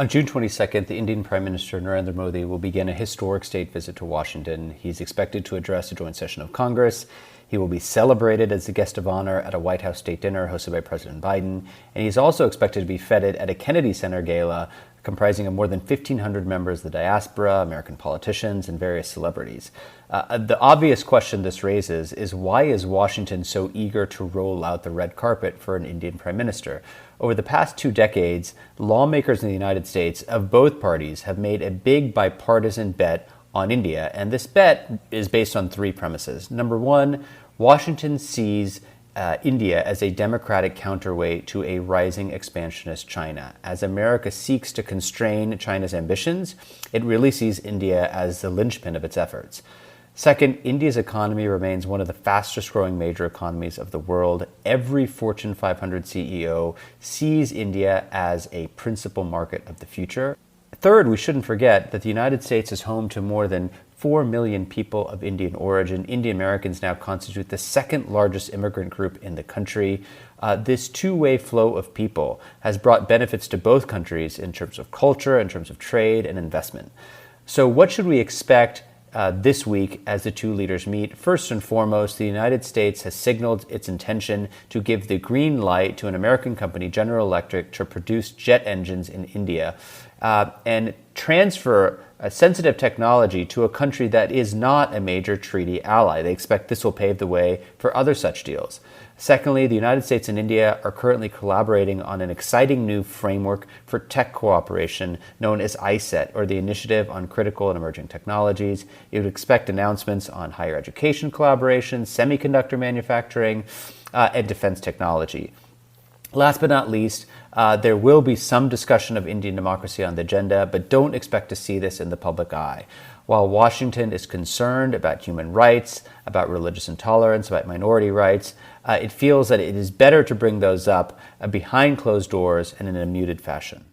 On June 22nd, the Indian Prime Minister Narendra Modi will begin a historic state visit to Washington. He's expected to address a joint session of Congress. He will be celebrated as the guest of honor at a White House state dinner hosted by President Biden. And he's also expected to be feted at a Kennedy Center gala comprising of more than 1,500 members of the diaspora, American politicians, and various celebrities. The obvious question this raises is, why is Washington so eager to roll out the red carpet for an Indian prime minister? Over the past 2 decades, lawmakers in the United States of both parties have made a big bipartisan bet on India, and this bet is based on 3 premises. Number one, Washington sees India as a democratic counterweight to a rising expansionist China. As America seeks to constrain China's ambitions, it really sees India as the linchpin of its efforts. Second, India's economy remains one of the fastest growing major economies of the world. Every Fortune 500 CEO sees India as a principal market of the future. Third, we shouldn't forget that the United States is home to more than 4 million people of Indian origin. Indian Americans now constitute the second largest immigrant group in the country. This two-way flow of people has brought benefits to both countries in terms of culture, in terms of trade and investment. So what should we expect this week as the 2 leaders meet? First and foremost, the United States has signaled its intention to give the green light to an American company, General Electric, to produce jet engines in India and transfer sensitive technology to a country that is not a major treaty ally. They expect this will pave the way for other such deals. Secondly, the United States and India are currently collaborating on an exciting new framework for tech cooperation known as ISET, or the Initiative on Critical and Emerging Technologies. You would expect announcements on higher education collaboration, semiconductor manufacturing, and defense technology. Last but not least, there will be some discussion of Indian democracy on the agenda, but don't expect to see this in the public eye. While Washington is concerned about human rights, about religious intolerance, about minority rights, it feels that it is better to bring those up behind closed doors and in a muted fashion.